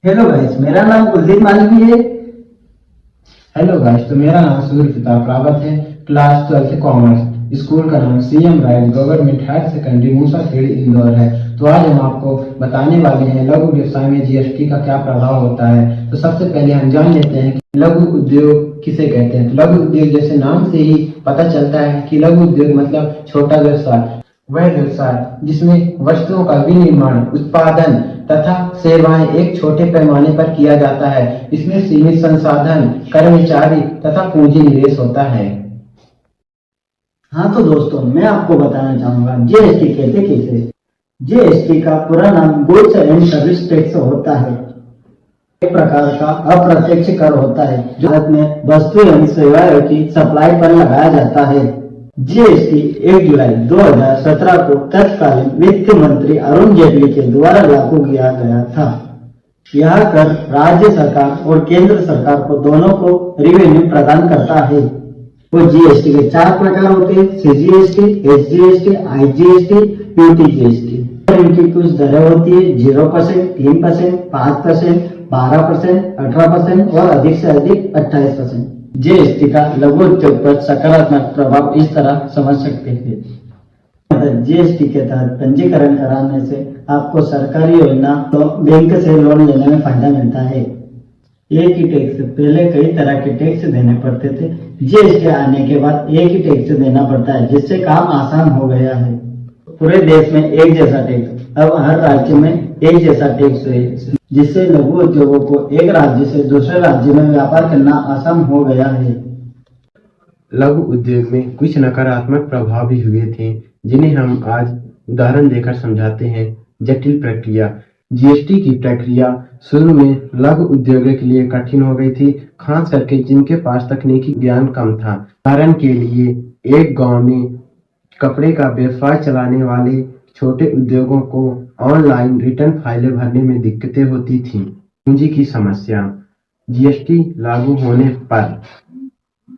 Hello guys, मेरा नाम कुलदीप मालवी है। हेलो गाइस, तो मेरा नाम सूर्य प्रताप रावत है। Class 12 commerce. स्कूल का नाम CM rise government higher secondary Musakhedi Indore है। तो आज हम आपको बताने वाले हैं लघु व्यवसाय में जीएसटी का क्या प्रभाव होता है। तो सबसे पहले हम जान लेते हैं कि लघु उद्योग किसे कहते हैं। तो लघु उद्योग जैसे नाम से ही पता चलता है कि लघु उद्योग मतलब छोटा व्यवसाय, वह व्यवसाय जिसमें वस्तुओं का विनिर्माण, उत्पादन तथा सेवाएं एक छोटे पैमाने पर किया जाता है। इसमें सीमित संसाधन, कर्मचारी तथा पूंजी निवेश होता है। हाँ तो दोस्तों, मैं आपको बताना चाहूंगा जीएसटी कहते किसे। जीएसटी का पूरा नाम गुड्स एंड सर्विस टैक्स होता है। एक प्रकार का अप्रत्यक्ष कर होता है जो भारत में वस्तु एवं सेवाओं की सप्लाई पर लगाया जाता है। जीएसटी 1 जुलाई 2017 को तत्कालीन वित्त मंत्री अरुण जेटली के द्वारा लागू किया गया था। यह कर राज्य सरकार और केंद्र सरकार को दोनों को रेवेन्यू प्रदान करता है। वो जीएसटी के 4 प्रकार होते हैं: सीजीएसटी, एसजीएसटी, आईजीएसटी, पीटीजीएसटी। इनकी कुछ दरें होती है: 0%, 3%, 5%, 12%, 18% और अधिक से अधिक 28%। जीएसटी का लघु उद्योग पर सकारात्मक प्रभाव इस तरह समझ सकते हैं। जीएसटी के तहत पंजीकरण कराने से आपको सरकारी योजना तो बैंक से लोन लेने में फायदा मिलता है। एक ही टैक्स, पहले कई तरह के टैक्स देने पड़ते थे। जीएसटी आने के बाद एक ही टैक्स देना पड़ता है, जिससे काम आसान हो गया है। पूरे देश में एक जैसा टैक्स, अब हर राज्य में एक जैसा टैक्स है, जिससे लघु उद्योगों को एक राज्य से दूसरे राज्य में व्यापार करना आसान हो गया है। लघु उद्योग में कुछ नकारात्मक प्रभाव भी हुए थे, जिन्हें हम आज उदाहरण देकर समझाते हैं। जटिल प्रक्रिया। जीएसटी की प्रक्रिया शुरू में लघु उद्योगों के लिए कठिन हो गई थी, खास करके जिनके पास तकनीकी ज्ञान कम था। उदाहरण के लिए, एक गांव में कपड़े का व्यवसाय चलाने वाले छोटे उद्योगों को ऑनलाइन रिटर्न फाइलें भरने में दिक्कतें होती थीं। पूंजी की समस्या। जीएसटी लागू होने पर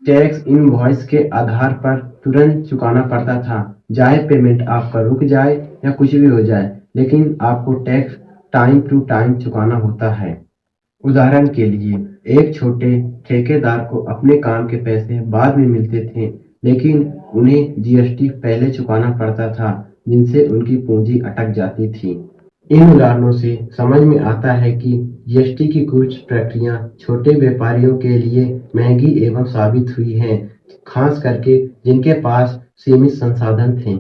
टैक्स इनवॉइस के आधार पर तुरंत चुकाना पड़ता था, चाहे पेमेंट आपका रुक जाए या कुछ भी हो जाए, लेकिन आपको टैक्स टाइम टू टाइम चुकाना होता है। उदाहरण के लिए, एक छोटे ठेकेदार को अपने काम के पैसे बाद में मिलते थे, लेकिन उन्हें जीएसटी पहले चुकाना पड़ता था, जिनसे उनकी पूंजी अटक जाती थी। इन उदाहरणों से समझ में आता है कि जीएसटी की कुछ प्रक्रिया छोटे व्यापारियों के लिए महंगी एवं साबित हुई हैं, खास करके जिनके पास सीमित संसाधन थे।